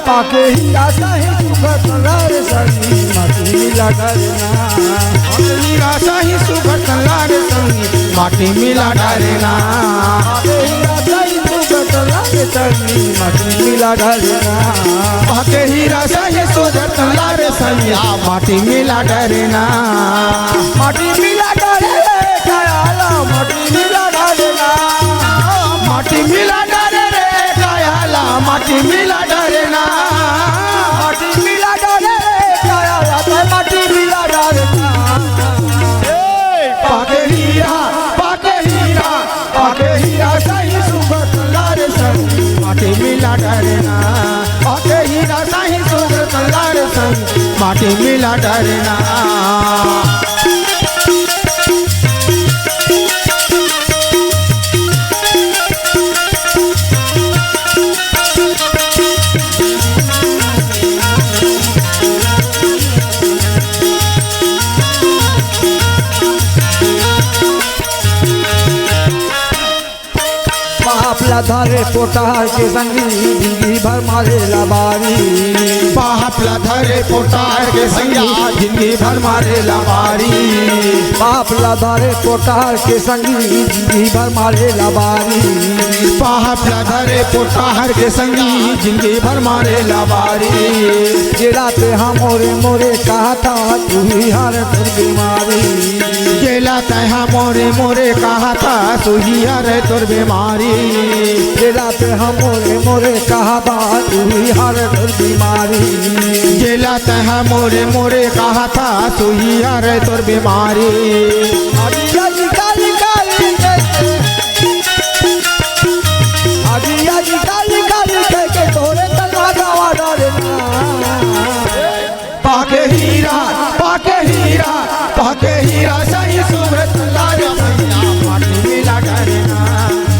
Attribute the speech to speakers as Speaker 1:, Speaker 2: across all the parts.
Speaker 1: पाके हीरा सही सुखत लार संगी माटी मिला डरना
Speaker 2: हीरा सही सुखत लार संगी माटी मिला डरना
Speaker 1: हीरा सही सुखत लार संगी माटी मिला डरना
Speaker 2: पाके हीरा सही सुखत लार संगी माटी मिला डरना
Speaker 1: माटी मिला डरे कायाला माटी मिला डरना
Speaker 2: माटी मिला डरे रे कायाला माटी मिला डरना
Speaker 1: माटी मिला डरे कायाला ते माटी मिला डरना
Speaker 2: पाके हीरा सही सुखत लार संगी माटी मिला डरना पाके हीरा सही सुखत लार संगी माटी मिला डरना
Speaker 1: आपला धारे पोटार के संगी जिंदगी भर मारे लाबारी
Speaker 2: बापला धरे पोटार के संगी जिंदगी भर मारे लाबारी
Speaker 1: बापला धारे पोटार के संगी जिंदगी भर मारे लाबारी
Speaker 2: बापला धरे पोटार के संगी जिंदगी भर मारे लाबारी
Speaker 1: जेला पे हम मोरे कहा था तू ही हर तुर बीमारी
Speaker 2: जेला तहा मोरे कहा था सुही हरे तुर बीमारी
Speaker 1: जेला पे हम मोरे कहा था तू ही हर तुर बीमारी
Speaker 2: जेला तहा मोरे कहा था सुही हरे तुर बीमारी
Speaker 1: तोरे तलवा गवा डरना
Speaker 2: पाके हीरा सही सुरत लार भैया माटी मिला डरना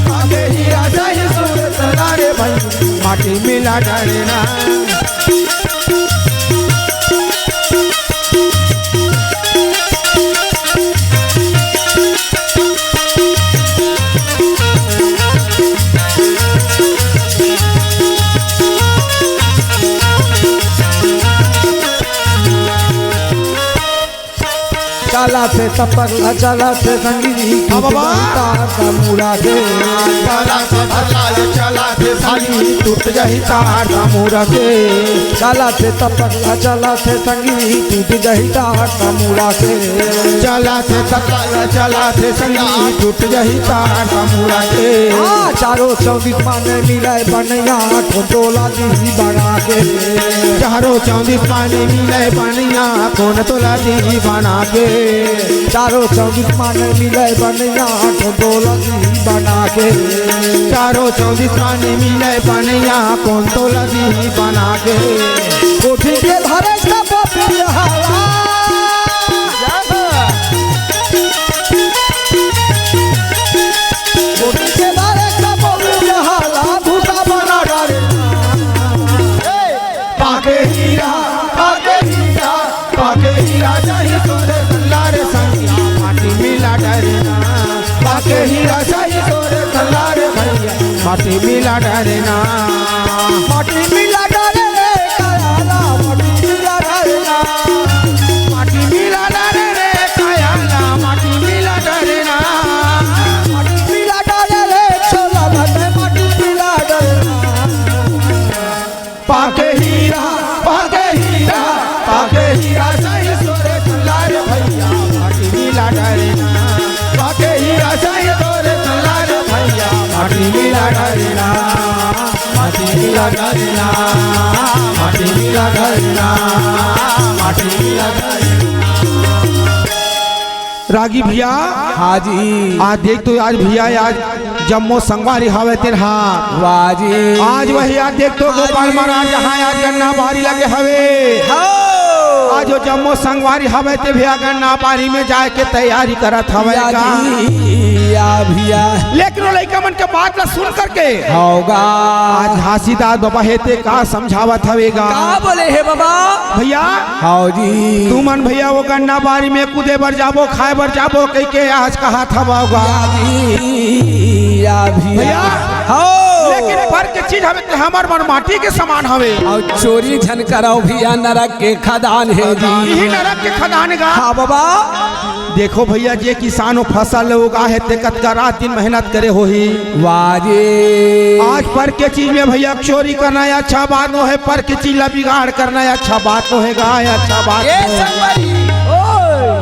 Speaker 2: पाके हीरा सही सुरत लार भैया माटी मिला डरना
Speaker 1: चला से तपकला चला से संगी मुड़ा के
Speaker 2: चला से साली टूट जाही तार मुड़ा के
Speaker 1: चला से तपकला चला से संगी टूट जाही तार मुड़ा के
Speaker 2: चला से तपकला चला से संगी टूट जाही तार मुड़ा के
Speaker 1: चारों 24 माने मिले बनैया टोला दी बना के
Speaker 2: चारों 24 माने मिले बनैया कौन तोला दी बना के
Speaker 1: चारों 24 माने मिले बनैया टोला दी बना के
Speaker 2: चारों 24 माने मिले बनैया कौन तोला दी बना के
Speaker 1: कोठी के धरे सब पिहावा कोठी के धरे सब पिहावा भूता बना डरे
Speaker 2: पाके हीरा सही तोरे लार संगी माटी मिला डरना पाके हीरा सही तोरे लार भैया माटी मिला डरना
Speaker 1: माटी मिला डरे रे कायाला माटी मिला डरना
Speaker 2: माटी मिला डरे रे कायाला माटी मिला डरना
Speaker 1: माटी मिला डरे रे छोला भटे माटी मिला डरना
Speaker 2: पाके हीरा सही तोरे लार भैया माटी मिला डरना पाके हीरा सही तोरे लार भैया माटी मिला डरना माटी मिला डरना माटी मिला डरना माटी मिला डरना रागी भैया
Speaker 1: हाजी
Speaker 2: आज देख तो आज भैया आज जम्मो संगवारी हवे तेरहा
Speaker 1: वाजी
Speaker 2: आज वही आज देख तो गोपाल महाराज जहाँ आज गन्ना बारी लगे हवे आज जो जम्मो संगवारी हवे ते भैया गन्ना बारी में जाए के तैयारी करत हवे का
Speaker 1: भैया
Speaker 2: लेकिन वो लड़का मन के बात ला सुन करके
Speaker 1: होगा
Speaker 2: आज हासीदार बाबा हेते का समझावत हवेगा
Speaker 1: का बोले है बाबा
Speaker 2: भैया
Speaker 1: हाजी
Speaker 2: तू मन भैया वो गन्ना बारी में कूदे बर जाबो खाए बर जाबो कह के आज कहा था होगा
Speaker 1: भैया
Speaker 2: भैया लेकिन पर के चीज हवे ते हमर मन माटी के समान हवे
Speaker 1: और चोरी झन कराओ भैया नरक के खदान है जी।
Speaker 2: यही नरक के खदान गा।
Speaker 1: हाँ बाबा
Speaker 2: देखो भैया जे किसानो फसल उगा है ते कतका रात दिन मेहनत करे होही।
Speaker 1: वाजे
Speaker 2: आज पर के चीज में भैया चोरी करना है अच्छा बात नो है, पर के चीज ला बिगाड़ करना है अच्छा बात नो है गा, अच्छा बात
Speaker 1: ये
Speaker 2: नो है।
Speaker 1: संगवारी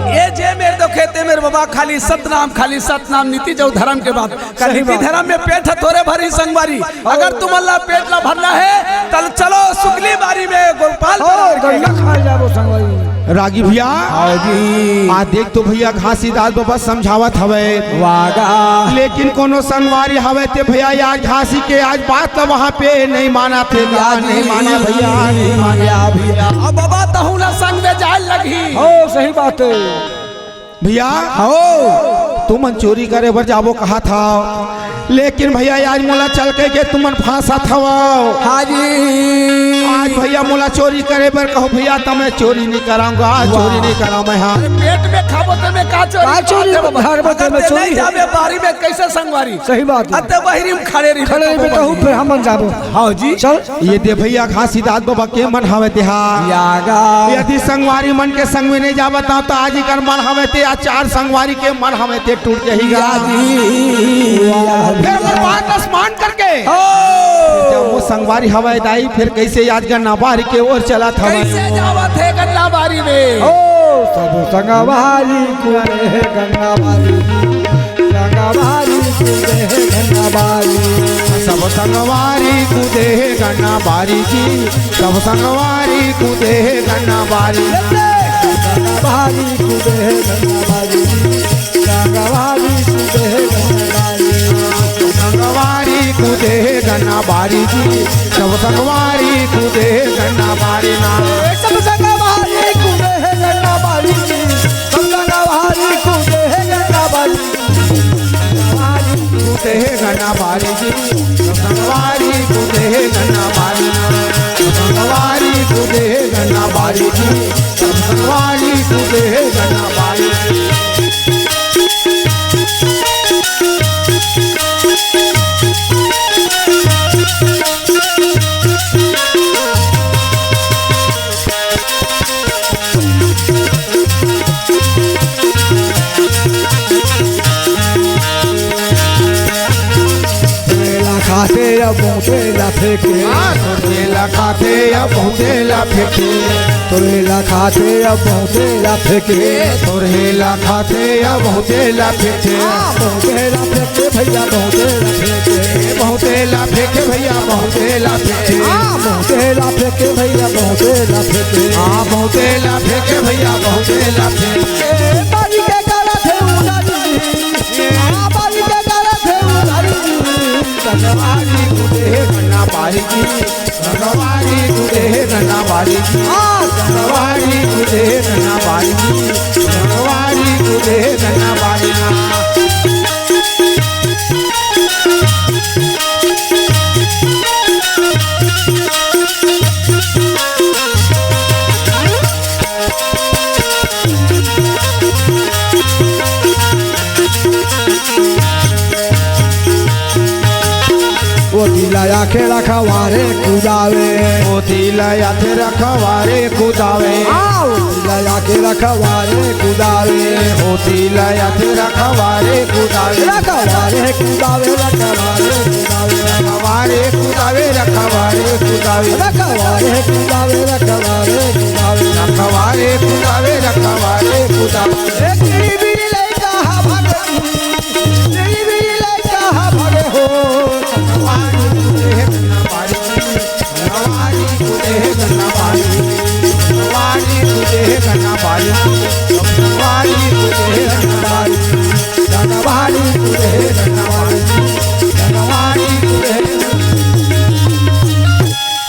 Speaker 1: ये जे मेरे तो कहते मेरे बाबा खाली सतनाम नीति जो धर्म के बाद नीति धर्म में पेट है थोड़े भरी संगवारी। अगर तुम अल्लाह पेट ला भरना है तल चलो सुगली बारी में गोपाल खा जाबो संगवारी।
Speaker 2: रागी भैया आज देख तो भैया घासी दास बाबा समझावत हवे
Speaker 1: वागा,
Speaker 2: लेकिन कोनो संगवारी हवे ते भैया आज घासी के आज बात तो वहाँ पे नहीं माना थे, नहीं माना भैया, नहीं माना भैया।
Speaker 1: अब बाबा तहु ना संग में जाए लगी हो। सही बात है
Speaker 2: भैया हो तुमन चोरी करे बर जाबो कहा था, लेकिन भैया आज मोला चल के तुमन फांसा थवा। आज भैया मोला चोरी करे बर कहो भैया तो मैं चोरी नहीं कराऊंगा, चोरी नहीं कराऊं मैं। हाँ
Speaker 1: पेट में खाबो तो मैं का चोरी घर में चोरी जाबे बारी में कैसे संगवारी। सही बात है अते बहिरी में खड़े रही कहूं फिर हम जाबो। हां जी चल
Speaker 2: ये दे भैया घासी दास बाबा के मन हवे ते
Speaker 1: यागा
Speaker 2: यदि संगवारी मन के संग में नहीं जाबत तो आज कर मन हवे ते चार संगवारी के मन हवे ते टूट जाएगा फिर बर्बाद आसमान करके जब वो संगवारी हवाई दाई फिर कैसे आज गन्ना बारी के ओर चला था
Speaker 1: कैसे जावत है गन्ना बारी में।
Speaker 2: ओ सब संगवारी कुदे गन्ना बारी, संगवारी कुदे गन्ना बारी, सब संगवारी कुदे गन्ना बारी जी, सब संगवारी कुदे गन्ना बारी, संगवारी कुदे गन्ना बारी, संगवारी कुदे गन्ना बारी, संगवारी कुदे गन्ना बारी जी, सब संगवारी कुदे गन्ना बारी ना, सब संगवारी कुदे गन्ना बारी जी, सब संगवारी कुदे गन्ना बारी, संगवारी कुदे गन्ना बारी जी, सब संगवारी कुदे गन्ना बारी ना, संगवारी कुदे गन्ना बारी जी, सब संगवारी कुदे गन्ना बारी। खाते या बहुतेला फेंके, तोरेला खाते या बहुतेला फेंके, तोरेला खाते या बहुतेला फेंके, तोरेला खाते या बहुतेला फेंके, बहुतेला फेंके भैया बहुतेला फेंके, बहुतेला फेंके भैया बहुतेला फेंके, बहुतेला फेंके भैया बहुतेला फेंके, बहुतेला फेंके भैया बहुतेला फेंके। बारी के गाला थे उड़ारी, बारी के गाला थे उड़ारी, संगवारी कुदे गन्ना बारी जी, संगवारी कुदे गन्ना बारी जी, संगवारी कुदे गन्ना बारी जी, संगवारी कुदे गन्ना बारी ना। ओ दिलाया के रखवारे कुदावे, ओ दिलाया के रखवारे कुदावे, ओ दिलाया के रखवारे कुदावे, ओ दिलाया के रखवारे कुदावे, रखवारे कुदावे, रखवारे कुदावे, रखवारे कुदावे, रखवारे कुदावे, रखवारे कुदावे, रखवारे कुदावे, रखवारे कुदावे, रखवारे कुदावे। तेरी बीड़ी ले कहा भागे, तेरी बीड़ी ले कहा भागे हो,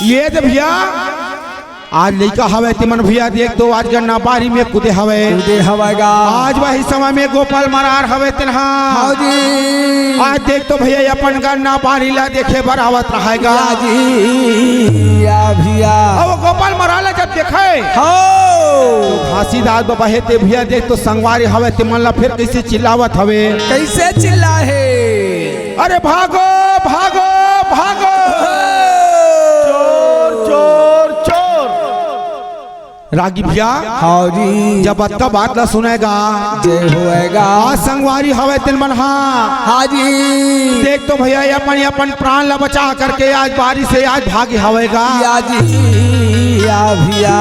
Speaker 2: ये दे भैया आज लड़का हवे तिमन भैया देख दो आज गन्ना बारी में कूदे हवे, कूदे हवेगा आज वही समय में गोपाल मरार हवे तिन्हा। आज देख तो भैया अपन गन्ना बारी ला देखे बरावत रहेगा जी या भैया। अब गोपाल मरार जब देखे हो घासी दास बाबा है ते भैया देख तो संगवारी हवे तिमन ला फिर कैसे चिल्लावत हवे,
Speaker 1: कैसे चिल्ला है,
Speaker 2: अरे भागो भागो भागो चोर चोर चोर। रागी भैया
Speaker 1: हाँ जी
Speaker 2: जब अत्ता बात ला सुनेगा
Speaker 1: जय होएगा
Speaker 2: आज संगवारी हवे तिन मनहा
Speaker 1: हाँ जी
Speaker 2: देख तो भैया अपन अपन प्राण ला बचा करके आज बारिश से आज भागी हवेगा
Speaker 1: या जी या भैया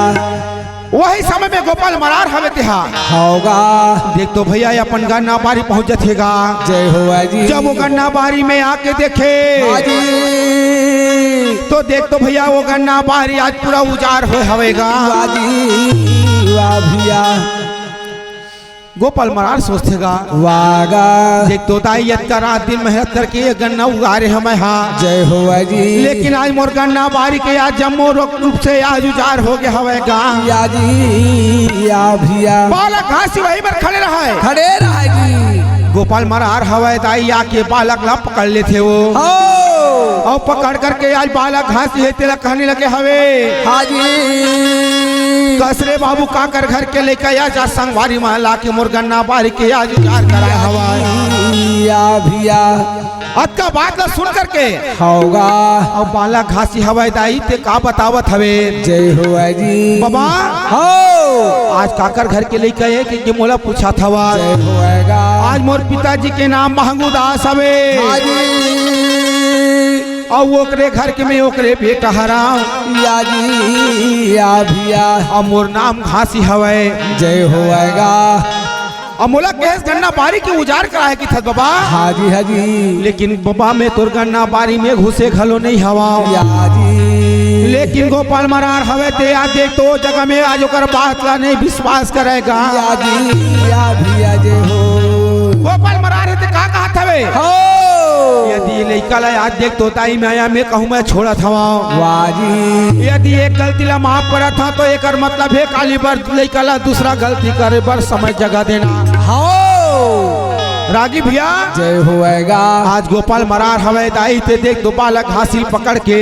Speaker 2: वही समय में गोपाल मरार हवे तिहा
Speaker 1: होगा
Speaker 2: देख तो भैया अपन गन्ना बारी पहुंच जातेगा
Speaker 1: जय होगा जी
Speaker 2: जब वो गन्ना बारी में आके देखे
Speaker 1: हाँ जी
Speaker 2: तो देख तो भैया वो गन्ना बारी आज पूरा उजाड़ हो हवेगा
Speaker 1: वाह जी वाह भैया
Speaker 2: गोपाल मरार सोचेगा
Speaker 1: वागा
Speaker 2: देख तो ताई का रात दिन मेहनत करके ये गन्ना उगा रहे हमें हाँ
Speaker 1: जय होगा जी
Speaker 2: लेकिन आज मोर गन्ना बारी के आज जम्मू रूप से आज उजाड़ हो गया हवेगा
Speaker 1: या जी या भैया
Speaker 2: बालक घासी वहीं पर खड़े रहा है
Speaker 1: खड़े रहा जी
Speaker 2: गोपाल मरार हवे ताई आके बालक ला पकड़ ले थे वो और पकड़ करके आज बालक घासी है तेरा कहने लगे हवे
Speaker 1: हाँ जी
Speaker 2: कसरे बाबू काकर घर के लेकर आज संगवारी महला के मोर गन्ना बारी के आज उजाड़ करा हवा
Speaker 1: या भैया
Speaker 2: अत का बात ला सुन करके
Speaker 1: होगा
Speaker 2: और बालक घासी हवाई दाई ते का बतावत हवे
Speaker 1: जय होगा जी
Speaker 2: बाबा
Speaker 1: हो
Speaker 2: आज काकर घर के लेकर है कि मोला पूछा था
Speaker 1: जय होएगा
Speaker 2: आज मोर पिताजी के नाम महंगू दास हवे
Speaker 1: हाँ जी
Speaker 2: और ओकरे घर के में ओकरे बेटा हराम
Speaker 1: या जी या भैया
Speaker 2: और मोर नाम घासी हवे
Speaker 1: जय होएगा
Speaker 2: और मोला केस गन्ना बारी की उजाड़ कराए की था बाबा
Speaker 1: हाँ जी
Speaker 2: लेकिन बाबा में तोर गन्ना बारी में घुसे घलो नहीं हवा
Speaker 1: या जी
Speaker 2: लेकिन गोपाल मरार हवे ते आज देख तो जगह में आज ओकर बात ला नहीं विश्वास करेगा
Speaker 1: या जी या भैया जय हो
Speaker 2: गोपाल मरार है ते का कहत हवे
Speaker 1: हो
Speaker 2: यदि लइका ला आज देख तो ताई मैं आया मैं कहूँ मैं छोड़ा था
Speaker 1: वाह जी
Speaker 2: यदि एक गलती ला माफ करा था तो एक मतलब है काली बार लइका ला दूसरा गलती करे पर समय जगह देना
Speaker 1: हो
Speaker 2: रागी भैया
Speaker 1: जय होएगा
Speaker 2: आज गोपाल मरार हवे दाई ते देख दो बालक हासिल पकड़ के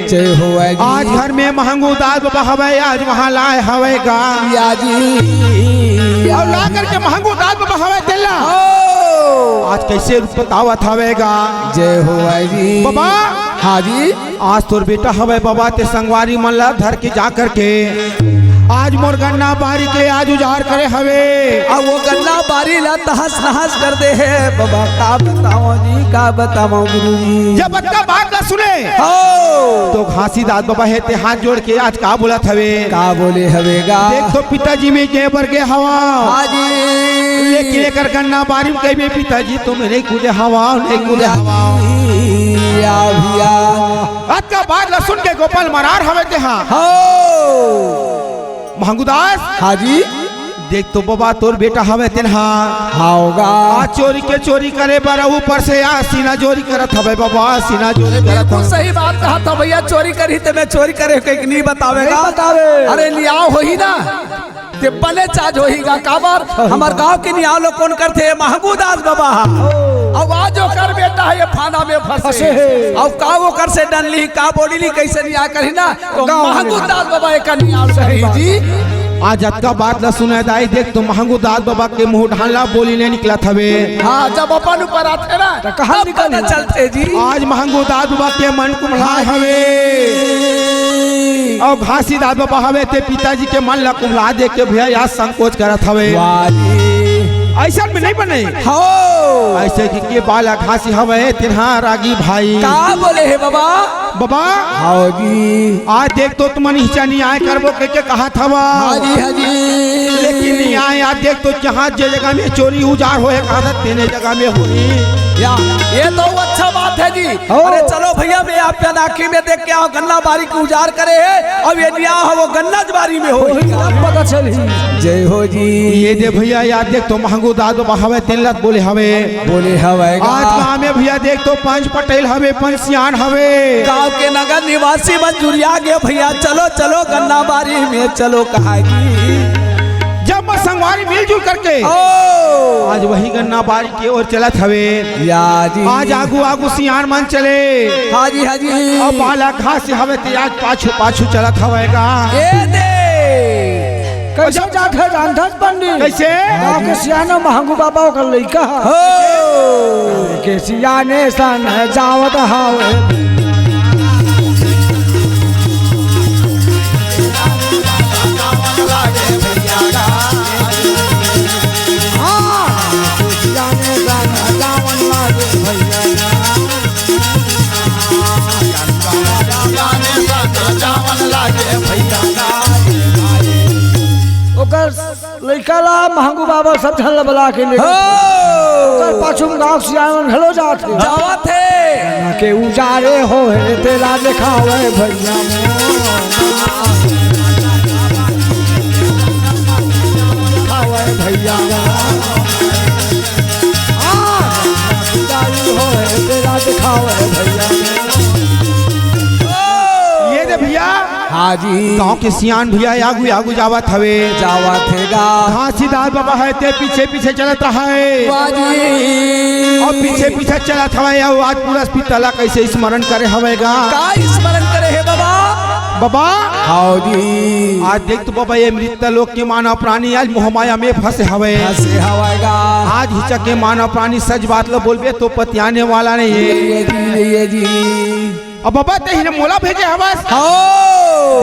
Speaker 1: जय होएगा
Speaker 2: आज घर में महंगू दाल बाबा हवे आज वहाँ लाए हवेगा
Speaker 1: या जी
Speaker 2: और ला करके महंगू दाल बाबा हवे दिला आज कैसे बतावत हवेगा
Speaker 1: जय होएगा जी
Speaker 2: बाबा
Speaker 1: हाँ जी
Speaker 2: आज तोर बेटा हवे बाबा ते संगवारी मन ला धर के जा करके आज मोर गन्ना बारी के आज उजाड़ करे हवे
Speaker 1: अब वो गन्ना बारी ला तहस नहस कर दे है बाबा का बताओ जी का बताओ गुरु जी
Speaker 2: जब बच्चा बात ला सुने
Speaker 1: हो
Speaker 2: तो घासी दाद बाबा है ते हाथ जोड़ के आज का बोला हवे
Speaker 1: का बोले हवेगा
Speaker 2: देख तो पिताजी में के बर के हवा
Speaker 1: हाँ जी
Speaker 2: लेकिन लेकर गन्ना बारी में कही पिताजी तुम नहीं कूदे हवा नहीं कूदे हवा
Speaker 1: या भैया
Speaker 2: आज का बात ला सुन के गोपाल मरार हवे ते हाँ
Speaker 1: हो
Speaker 2: महंगूदास
Speaker 1: हाँ जी
Speaker 2: देख तो बाबा तोर बेटा हवे तेनहा
Speaker 1: होगा
Speaker 2: आज चोरी के चोरी करे पर ऊपर से आ सीना चोरी करत हवे बाबा सीना चोरी करत
Speaker 1: बिल्कुल सही बात कहा था भैया चोरी करी ते मैं चोरी करे कहीं नहीं बतावेगा
Speaker 2: बतावे
Speaker 1: अरे लियाओ हो ही ना ते बने चार्ज होईगा काबर हमार गांव के नियाव लोग कौन करते महंगू दास बाबा अब आज कर बेटा है ये फाना में फंसे अब का वो कर से डनली का बोलीली कैसे निया करी ना तो महंगू दास बाबा एक नियाव सही जी
Speaker 2: आज अतका बात ला सुना दाई देख तो महंगू दास बाबा के मुंह ढाला बोली ने निकला थवे
Speaker 1: हाँ जब अपन ऊपर आते ना तो कहाँ निकलना चलते जी
Speaker 2: आज महंगू दास बाबा के मन कुम्हलाए हवे और घासी दास बाबा हवे ते पिताजी के मन ला कुम्हला दे के भैया आज संकोच करत हवे ऐसा में नहीं बने
Speaker 1: हो
Speaker 2: ऐसे कि बाला घासी हवे तिन्हा रागी भाई
Speaker 1: का बोले है बाबा
Speaker 2: बाबा
Speaker 1: हाँ जी
Speaker 2: आज देख तो तुम हिस्सा नहीं आए करबो के कहा था
Speaker 1: हाँ जी
Speaker 2: लेकिन नहीं आए आज देख तो जहाँ जे जगह में चोरी उजाड़ होए कहा तेने जगह में हुई
Speaker 1: या ये तो अच्छा बात है जी अरे चलो भैया मैं आपके नाखी में देख के आओ गन्ना बारी को उजाड़ करे है अब ये निया हो वो गन्ना बारी में हो पता चली जय हो जी
Speaker 2: ये दे भैया याद देख तो महंगू दाद बाबा हवे तेलत बोले हवे आज गाँव में भैया देख तो पंच पटेल हवे पंच सियान हवे
Speaker 1: गाँव के नगर निवासी मंजूरिया गए भैया चलो चलो गन्ना बारी में चलो कहा
Speaker 2: जब संगवारी मिलजुल करके आज वही गन्ना बारी की ओर चलत हवे
Speaker 1: या जी
Speaker 2: आज आगू आगू सियान मन चले
Speaker 1: हाँ जी और
Speaker 2: बाला घास हवे ते आज पाछू पाछू चलत हवेगा
Speaker 1: कैसे जाके जानथस पंडित
Speaker 2: कैसे
Speaker 1: गाँव के सियानो महंगू बाबा का लइका हो के सियाने सन जावत हावे
Speaker 2: लड़का ला महंगू बाबा सब झल बला के ले
Speaker 1: हो
Speaker 2: पाछुम गांव से आवन घलो जात
Speaker 1: जावा थे
Speaker 2: के उजारे हो है तेरा दिखावे भैया दिखावे भैया उजारी हो है तेरा दिखावे भैया
Speaker 3: ये दे भैया
Speaker 1: हाजी
Speaker 3: गांव के सियान भैया आगू आगू जावत हवे
Speaker 1: जावा थेगा
Speaker 3: हाँ सिद्धार्थ बाबा है ते पीछे पीछे चलत है
Speaker 1: बाजी
Speaker 3: और पीछे पीछे चलत हवे और आज पूरा पितला कैसे स्मरण करे हवेगा
Speaker 1: का स्मरण करे है बाबा
Speaker 3: बाबा
Speaker 1: हाजी
Speaker 3: आज देख तो बाबा ये मृत लोक के मानव प्राणी आज मोहमाया में फंसे हवे
Speaker 1: हंसे हवाएगा
Speaker 3: आज हिचक के मानव प्राणी सच बात लो बोलबे तो पतियाने वाला नहीं है
Speaker 1: ये जी
Speaker 3: अब बाबा ते हिने मोला भेजे हवस
Speaker 1: हो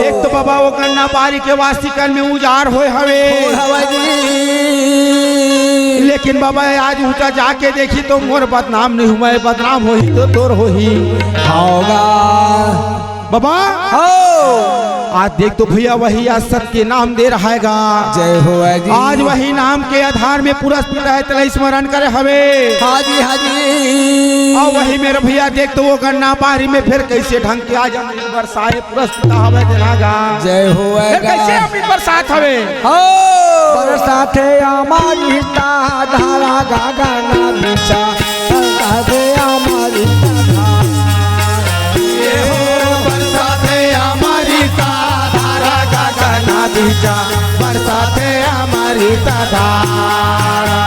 Speaker 3: देख तो बाबा वो गन्ना बारी के वास्तिकन में उजार होए हवे लेकिन बाबा आज ऊँचा जाके देखी तो मोर बदनाम नहीं हुआ बदनाम हो तो तोर हो ही
Speaker 1: होगा
Speaker 3: बाबा
Speaker 1: हो
Speaker 3: आज देख तो भैया वही आज सत्य नाम दे रहा हैगा
Speaker 1: जय हो जी
Speaker 3: आज वही नाम के आधार में पूरा है स्मरण करे हवे
Speaker 1: हाजी हाजी
Speaker 3: और वही मेरे भैया देख तो वो गन्ना बारी में फिर कैसे ढंग के आज बरसाए पुरस्कृत हवे देनागा
Speaker 1: जय हो
Speaker 3: फिर कैसे अमृत बरसात हवे
Speaker 1: हो
Speaker 2: बरसाते हमारी धारा गाना बिछा बरसाते हमारी
Speaker 3: बरसाते हमारी धारा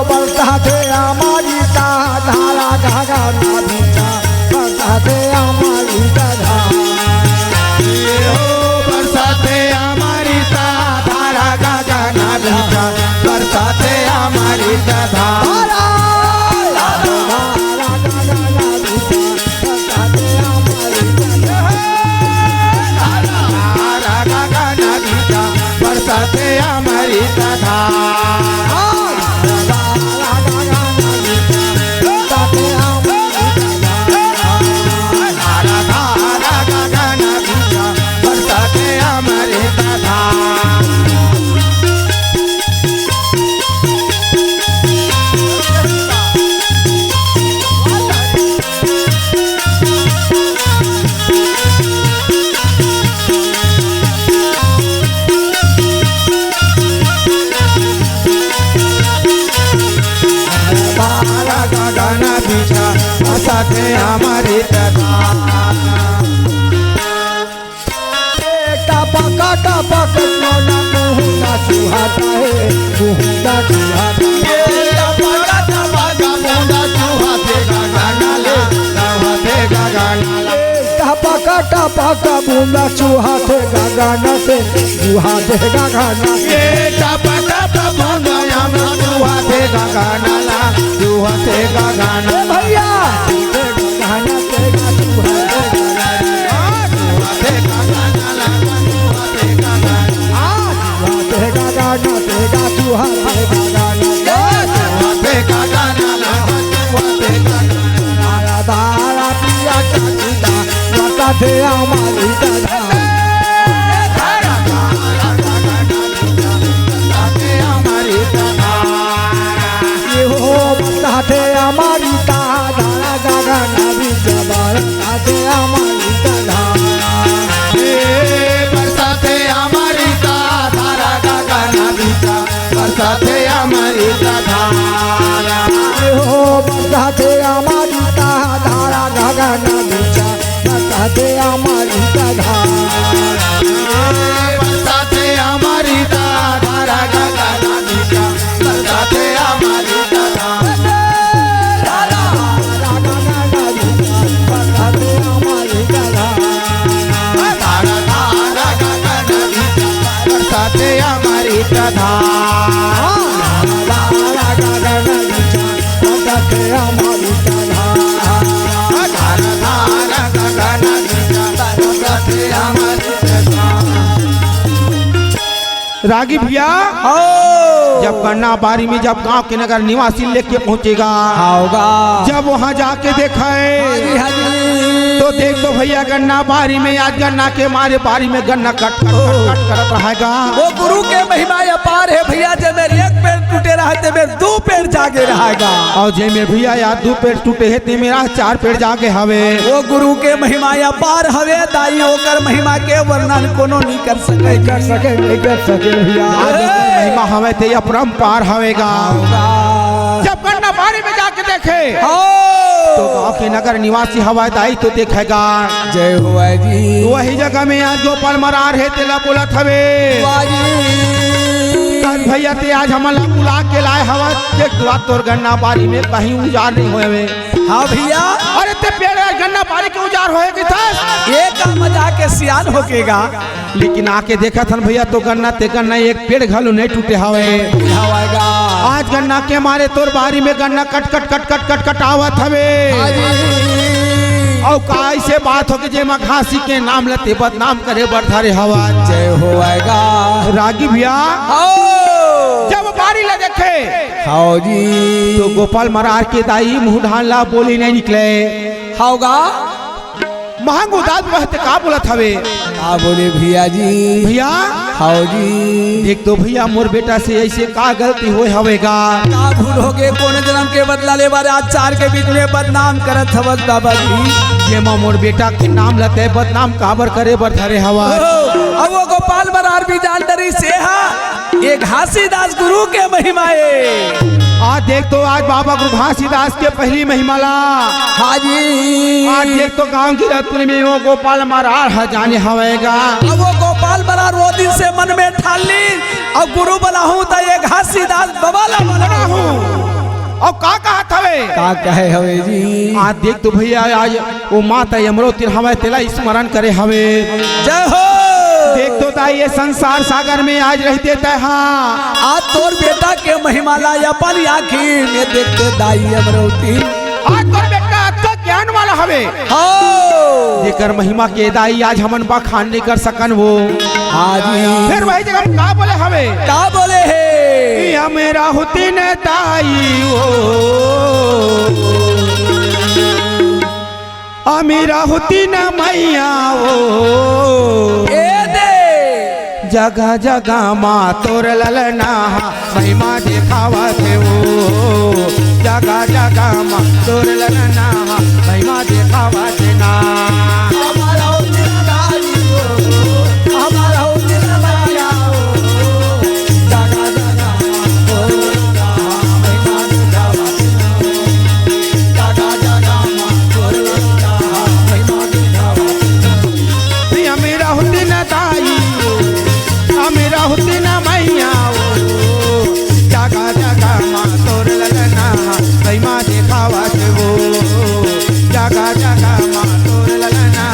Speaker 2: बरसाते हमारी धारा गाना बिछा बरसाते हमारी धारा
Speaker 3: बरसाते हमारी धारा गाना बिछा बरसाते हमारी धारा बरसाते हमारी बरसाते हमारे गाना बिछा बरसाते हमारी
Speaker 2: टपका टपक मोला मुहुना चुहाता है मुहुना चुहाता टपका टपक बूंदा चुहाते गाना से चुहाते गाना
Speaker 3: ये टपका टपका चुहाते गाना चुहाते गाना
Speaker 2: भैया गाना तेगा चुहाते गाना तेगा चुहाते गाना बारा पिया चंदा बरसाते हमारी दादा बरसाते हमारी दादा गाना बिचा बरसाते हमारी दादा
Speaker 3: बरसाते हमारी धारा गाना बिचा बरसाते हमारी धारा
Speaker 2: बरसाते हमारी धारा गाना बिचा बरसाते हमारी दादा
Speaker 3: बरसाते हमारी धारा गाना बिचा बरसाते हमारी धारा बरसाते हमारी रागी भैया जब गन्ना बारी में जब गांव के नगर निवासी लेके पहुंचेगा
Speaker 1: होगा
Speaker 3: जब वहां जाके देखा है तो देख तो भैया गन्ना बारी में आज गन्ना के मारे बारी में गन्ना कट करत रहेगा।
Speaker 1: वो गुरु के महिमा अपार है भैया, जे मेरे एक पैर टूटे रहते मेरे दो पैर जागे रहेगा।
Speaker 3: और जे में भैया यार दो पैर टूटे है ते मेरा चार पैर जागे हवे।
Speaker 1: वो गुरु के महिमा अपार हवे, दाई होकर महिमा के वर्णन कोनो नहीं कर सके
Speaker 3: भैया। महिमा हवे ते अपरंपार हवेगा। जब गन्ना बारी में जाके देखे तो गाँव के नगर निवासी हवा दाई तो देखेगा।
Speaker 1: जय हो जी।
Speaker 3: वही जगह में आज गोपाल मरार है तेला बोलत हवे भैया ते आज हमला बुला के लाए हवा देख दुआ तोर गन्ना बारी में कहीं उजार नहीं होए।
Speaker 1: हाँ भैया।
Speaker 3: अरे ते पेड़ गन्ना बारी के उजार होए कि था
Speaker 1: ये का मजा के सियान होकेगा।
Speaker 3: लेकिन आके देखा था भैया तो गन्ना ते गन्ना एक पेड़ घलो नहीं टूटे हवे
Speaker 1: हवाएगा।
Speaker 3: आज गन्ना के मारे तोर बारी में गन्ना कट आवत हवे। और काय से बात हो कि जे मां घासी के नाम लेते बदनाम करे बरधारे हवा।
Speaker 1: जय हो आएगा
Speaker 3: रागी भैया। जब बारी ले देखे
Speaker 1: हाँ जी
Speaker 3: तो गोपाल मरार के दाई मुंह ढाला बोली नहीं निकले।
Speaker 1: होगा
Speaker 3: महंग उदास बहते का बोलत हवे।
Speaker 1: हाँ बोले भैया जी।
Speaker 3: भैया
Speaker 1: हाँ जी।
Speaker 3: देख तो भैया मोर बेटा से ऐसे का गलती होए हवेगा।
Speaker 1: का भूल हो गए कौन जन्म के बदला ले बारे आज चार के बीच में बदनाम करत हवस बाबा जी।
Speaker 3: ये मां मोर बेटा के नाम लते बदनाम काबर करे बरधारे हवा।
Speaker 1: अब वो गोपाल मरार भी जान डरी से ये घासीदास गुरु के महिमाए।
Speaker 3: आज देख तो आज बाबा गुरु घासीदास के पहली महिमाला।
Speaker 1: हाँ जी।
Speaker 3: आज देख तो गांव की रतुल में वो गोपाल मरार जाने हवेगा।
Speaker 1: अब वो गोपाल मरार वो दिन से मन में ठान ली अब गुरु बना हूँ तो ये घासीदास बवाला बना हूँ।
Speaker 3: और का कहा थवे
Speaker 1: का कहे हवे जी।
Speaker 3: आज देख तो भैया आज वो माता यमरोती हमें तेला स्मरण करे हवे।
Speaker 1: जय हो।
Speaker 3: देख तो ताई ये संसार सागर में आज रहते हाँ
Speaker 1: आज तोर बेटा के महिमाला अपन आखिर में देखते दाई अमरौती।
Speaker 3: आज तोर बेटा तो ज्ञान वाला हवे। जेकर महिमा के दाई आज हमन बखान नहीं कर सकन वो।
Speaker 1: हाँ जी।
Speaker 3: फिर वही जगह का बोले हवे।
Speaker 1: का बोले है
Speaker 3: या मेरा होती न दाई वो अमीरा होती न मैया वो। जगह जगह माँ तोर ललना महिमा दिखावा थे वो। जगह जगह माँ तोर ललना महिमा दिखावा थे ना। होती ना मैया जगह जगह माँ तोर ललना महिमा दिखावा वो। जगह जगह माँ तोर ललना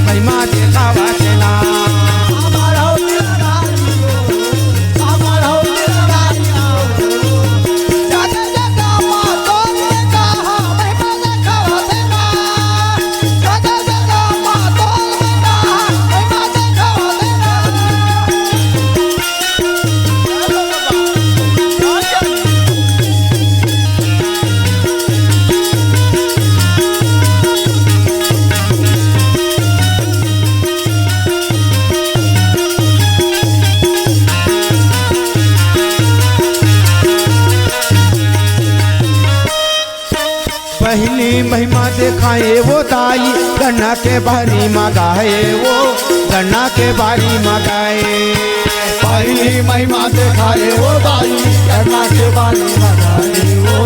Speaker 3: महिमा दिखावा ना। पहली महिमा दिखाए वो दाई गन्ना के बारी मगाए वो। गन्ना के बारी मगाए
Speaker 1: पहली महिमा दिखाए वो दाई गन्ना के बारी मगाए वो।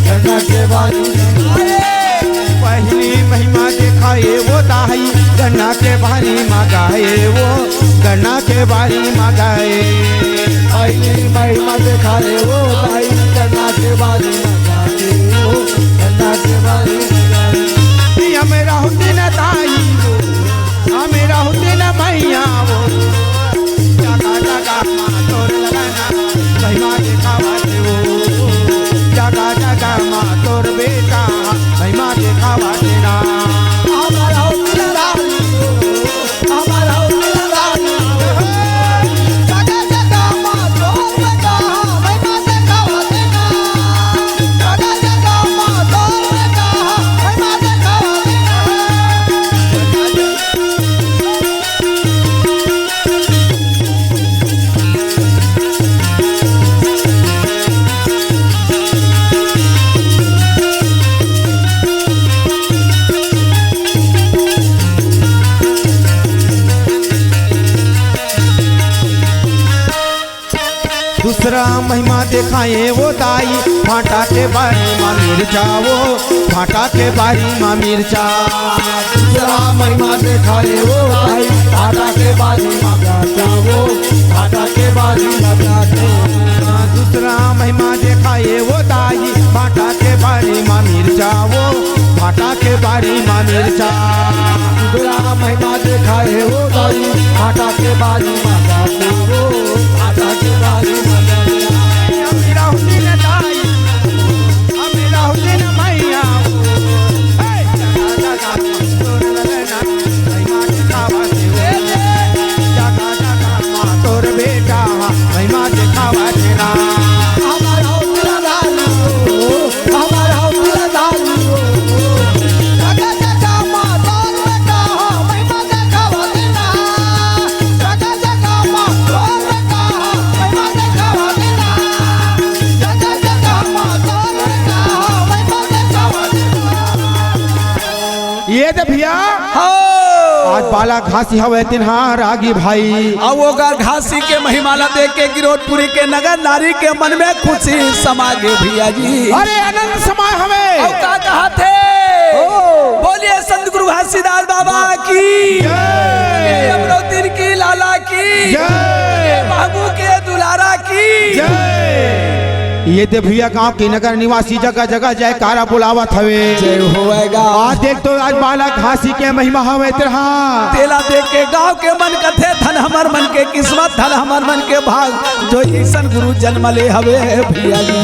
Speaker 1: गन्ना के बारी
Speaker 3: पहली महिमा दिखाए वो दाई गन्ना के बारी मगाए वो। गन्ना के बारी मगाए
Speaker 1: पहली महिमा दिखाए वो दाई गन्ना के बारी मगाए वो। गन्ना के बारी
Speaker 3: मेरा होती न दाई वो मेरा होती न मैया वो। जगह जगह माँ तोर लगाना महिमा दिखावा वो। जगह जगह माँ तोर बेटा महिमा दिखावा देना। दूसरा महिमा दिखाए वो दाई फाटा के बारी माँ मिर्चा वो फाटा के बारी माँ मिर्चा
Speaker 2: दूसरा महिमा दिखाए वो भाई फाटा के बाजी माता वो फाटा के बाजी माता
Speaker 3: दूसरा महिमा दिखाए वो दाई फाटा के बारी माँ मिर्चा वो फाटा के बारी माँ मिर्चा
Speaker 2: दूसरा महिमा दिखाए वो भाई फाटा के बाजी माता वो फाटा के बाजी माता
Speaker 3: अमीरा हुसैन दाई अमीरा हुसैन मैया तोर बेटा महिमा दिखावा तेरा
Speaker 2: हमारा उतरा दालू हमारा उतरा दालू जगा जगा माँ तोर बेटा महिमा दिखावा देना जगा जगा माँ तोर बेटा महिमा दिखावा देना जगा जगा माँ तोर बेटा महिमा दिखावा देना
Speaker 3: ये दे भैया
Speaker 1: हो
Speaker 3: आज बाला घासी हवे तिन्हा रागी भाई
Speaker 1: अब वो घासी के महिमाला देख के गिरोधपुरी के नगर नारी के मन में खुशी समा गई भैया जी।
Speaker 3: अरे अनंत समय हवे
Speaker 1: अब का कहा थे बोलिए संत गुरु घासीदास बाबा की
Speaker 3: जय
Speaker 1: अमरोती की लाला की
Speaker 3: जय
Speaker 1: बाबू के दुलारा की
Speaker 3: जय ये दे भैया गांव की नगर निवासी जगह जगह जयकारा बुलावत हवे
Speaker 1: जय होएगा।
Speaker 3: आज देख तो आज बाला घासी के महिमा हवे तेरा
Speaker 1: तेला देख के गांव के मन कथे धन हमर मन के किस्मत धन हमर मन के भाग जो ऐसन गुरु जन्म ले हवे भैया जी।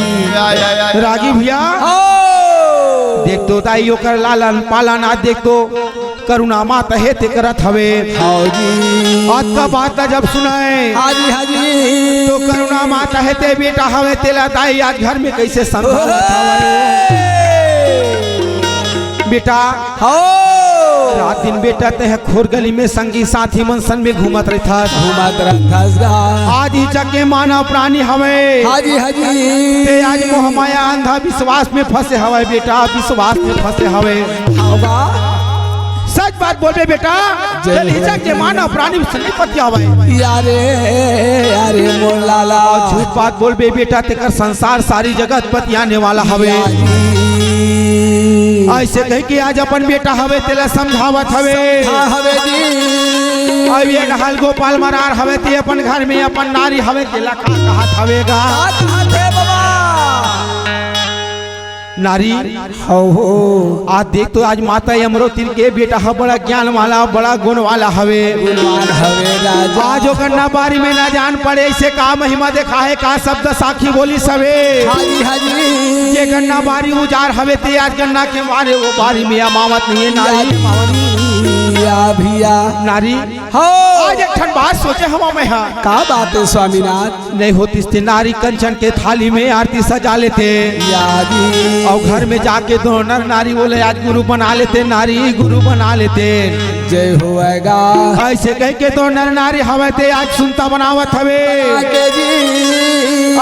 Speaker 3: रागी भैया
Speaker 1: हो
Speaker 3: देख तो ताई ओकर लालन पालन आज देख तो करुणा माता हेते करत हवे
Speaker 1: आओ जी
Speaker 3: आज का बात जब सुनाए
Speaker 1: हाजी हाजी
Speaker 3: तो करुणा माता हेते बेटा हवे तेला ताई आज घर में कैसे संभालत हवे बेटा
Speaker 1: हो
Speaker 3: रात दिन बेटा ते खोर गली में संगी साथी मन सन में घूमत रहता
Speaker 1: घुमात रहता
Speaker 3: आज ही चके मानव प्राणी हवे
Speaker 1: हाजी हाजी
Speaker 3: ते आज मोह माया अंधा विश्वास में फंसे हवे बेटा विश्वास में फंसे हवे
Speaker 1: होगा
Speaker 3: सच बात बोल रहे बेटा चल हिचक के मानव प्राणी संगी पति हवे
Speaker 1: यारे यारे मोर लाला
Speaker 3: झूठ बात बोल बे बेटा तेकर संसार सारी जगत पति आने वाला हवे ऐसे कह के आज अपन बेटा हवे तेला समझावत हवे
Speaker 1: हाँ हवे जी
Speaker 3: अब ये हाल गोपाल मरार हवे ते अपन घर में अपन नारी हवे तेला का कहत हवेगा
Speaker 1: कहाँ थे बाबा
Speaker 3: नारी
Speaker 1: हो
Speaker 3: आज देख तो आज माता अमरोती के बेटा ह बड़ा ज्ञान वाला बड़ा गुण वाला हवे
Speaker 1: गुणवान हवे राजा
Speaker 3: आज ओ गन्ना बारी में ना जान पड़े ऐसे का महिमा देखा है का शब्द साखी बोली सवे
Speaker 1: हाजी हाजी
Speaker 3: ये गन्ना बारी उजार हवे ते आज गन्ना के मारे वो बारी में अमावत नहीं है नारी
Speaker 1: या भैया
Speaker 3: नारी
Speaker 1: हो
Speaker 3: आज एक ठन बात सोचे हम में हा
Speaker 1: का बात है स्वामीनाथ
Speaker 3: नहीं होती थी नारी कंचन के थाली में आरती सजा लेते
Speaker 1: यादी
Speaker 3: और घर में जाके दो नर नारी बोले आज गुरु बना लेते नारी गुरु बना लेते
Speaker 1: जय होएगा
Speaker 3: ऐसे कह के दो नर नारी हवे ते आज सुनता बनावत हवे
Speaker 1: आगे जी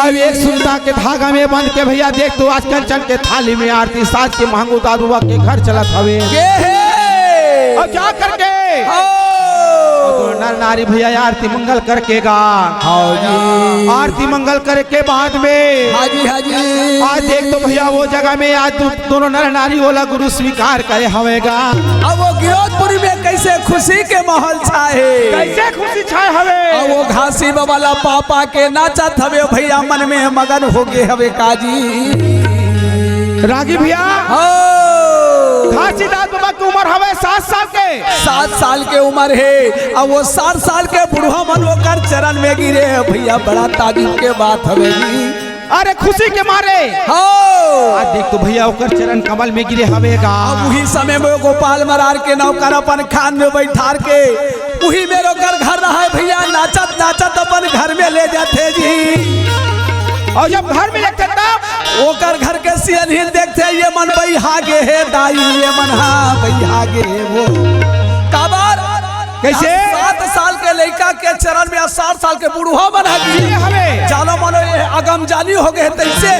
Speaker 3: अब एक सुनता के धागा में बंद के भैया देख तो आज कंचन के थाली में आरती साज के महंगू दादुआ के घर चलत हवे
Speaker 1: के है
Speaker 3: और क्या करके
Speaker 1: हो
Speaker 3: तो नर नारी भैया आरती मंगल करके गा
Speaker 1: हाँ जी
Speaker 3: आरती मंगल करे के बाद में
Speaker 1: हाजी हाजी
Speaker 3: आज देख तो भैया वो जगह में आज दोनों नर नारी वाला गुरु स्वीकार करे हवेगा
Speaker 1: अब वो गिरोधपुरी में कैसे खुशी के माहौल छाए
Speaker 3: कैसे खुशी छाए हवे
Speaker 1: अब वो घासी वाला पापा के नाचत हवे भैया मन में मगन हो गए हवे काजी
Speaker 3: रागी भैया
Speaker 1: हो
Speaker 3: घासीदास बाबा की उम्र हवे 7 साल के
Speaker 1: 7 साल के उम्र है अब वो 7 साल के बुढ़वा मन होकर चरण में गिरे भैया बड़ा तारीफ के बात हवे जी
Speaker 3: अरे खुशी के मारे
Speaker 1: हो
Speaker 3: आज देख तो भैया ओकर चरण कमल में गिरे हवेगा
Speaker 1: अब वही समय में गोपाल मरार के नौकर अपन खान में बैठार के वही में ओकर घर रहा है भैया नाचत नाचत अपन घर में ले जाते जी
Speaker 3: और जब घर में लगते तब
Speaker 1: ओकर घर के सियन ही देखते ये मन भाई हागे है दाई ये मन हा भाई हागे है वो काबर
Speaker 3: कैसे
Speaker 1: 7 साल के लड़का के चरण में 7 साल के बूढ़ा बना
Speaker 3: ये हवे
Speaker 1: जानो मानो ये अगम जानी हो गए तैसे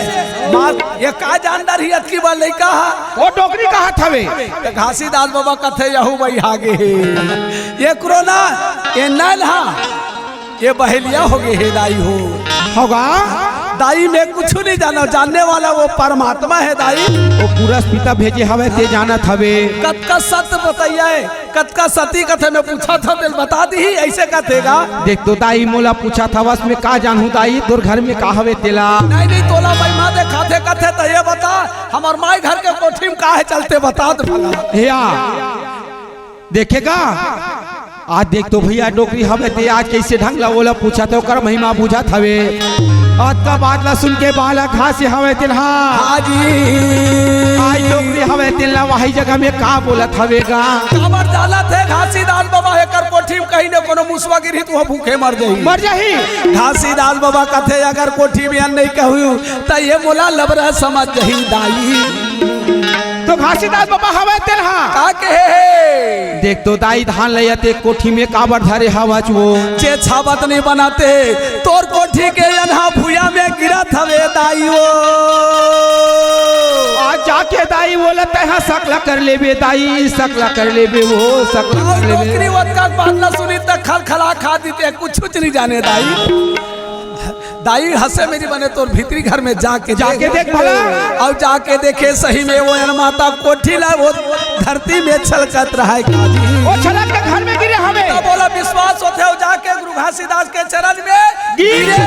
Speaker 1: मार ये का जानदार ही अटकी वाला लड़का
Speaker 3: वो डोकरी कहा हवे
Speaker 1: घासीदास बाबा कथे यहू भाई हागे है ये कोरोना ये नल हा ये बहेलिया हो गए है दाई हो
Speaker 3: होगा
Speaker 1: दाई मैं कुछ नहीं जाना, जानने वाला वो परमात्मा है दाई।
Speaker 3: वो पूरा पिता भेजे हवे ते जानत हवे।
Speaker 1: कत का सत्य बताइए, कत का सती कथे में पूछा था दिल बता दी ऐसे कथेगा।
Speaker 3: देख तो दाई मोला पूछा था बस में का जानू दाई तोर घर में का हवे तेला।
Speaker 1: नहीं नहीं तोला भाई माँ दे खाते कथे तो ये बता हमार माई घर के कोठी में का है चलते बता दे भला।
Speaker 3: या देखेगा आज देख तो भैया डोकरी हवे ते आज कैसे ढंग ला बोला पूछा तो कर महिमा बुझा थवे। आज का बात ला सुन के बाला घास हवे तिलहा
Speaker 1: हाजी
Speaker 3: आज डोकरी हवे तिलला वही जगह में का बोला थवेगा।
Speaker 1: काबर जाला थे घासी दाल बाबा एकर कोठी में कहीं न कोनो मुसवा गिरी तो भूखे मर जाई।
Speaker 3: मर जाही
Speaker 1: घासी दाल बाबा कथे अगर कोठी में अन्न नहीं कहू तो ये मोला लबरा समझ जही दाई।
Speaker 3: तो घासीदास बाबा हवे तिलहा
Speaker 1: का कहे
Speaker 3: देख तो दाई धान लयते कोठी में काबर धरे हवा वो
Speaker 1: जे छावत नहीं बनाते तोर कोठी के अनहा भूया में गिरा थवे दाई वो।
Speaker 3: आज जाके दाई बोला तहा सकला कर लेबे दाई सकला कर लेबे वो सकला कर लेबे।
Speaker 1: नौकरी वत का बात ना सुनी तक खल खला खा दीते कुछ नहीं जाने दाई। दाई हंसे मेरी बने तो भीतरी घर में जाके
Speaker 3: देख भला
Speaker 1: और जाके देखे सही में वो माता कोठी ला वो धरती में छलकत रहा है काजी।
Speaker 3: वो छलक के घर में गिरे हमें
Speaker 1: तो बोला विश्वास होते हो जाके गुरु घासीदास के चरण में गिरे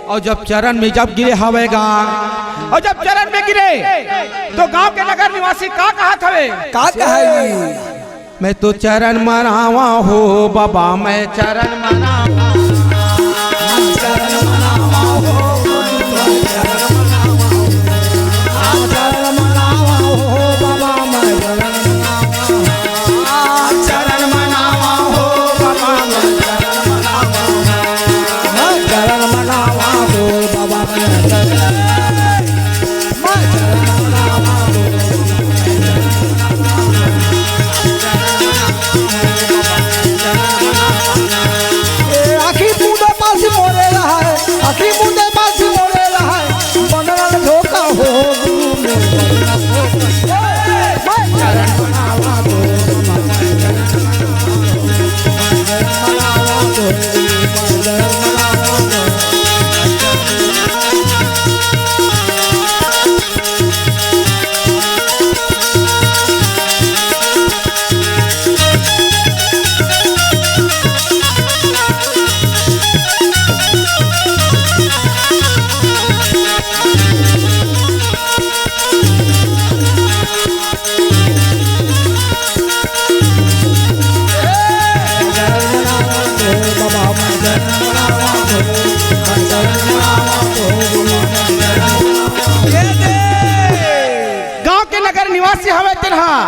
Speaker 3: और जब चरण में जब गिरे हवेगा और जब चरण में गिरे तो गांव के नगर निवासी का कहा थवे
Speaker 1: का कहे
Speaker 3: मैं तो चरण मनावा हो बाबा मैं चरण मनावा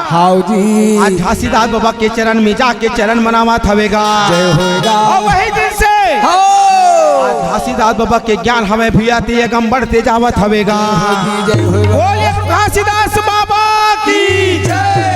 Speaker 1: हाउ जी
Speaker 3: आज घासीदास बाबा के चरण में जाके चरण मनावा थवेगा
Speaker 1: जय होएगा।
Speaker 3: और वही दिन से आज घासीदास बाबा के ज्ञान हमें भी आती है गम बढ़ते जावत हवेगा।
Speaker 1: जय होएगा।
Speaker 3: बोलिए घासीदास बाबा की जय।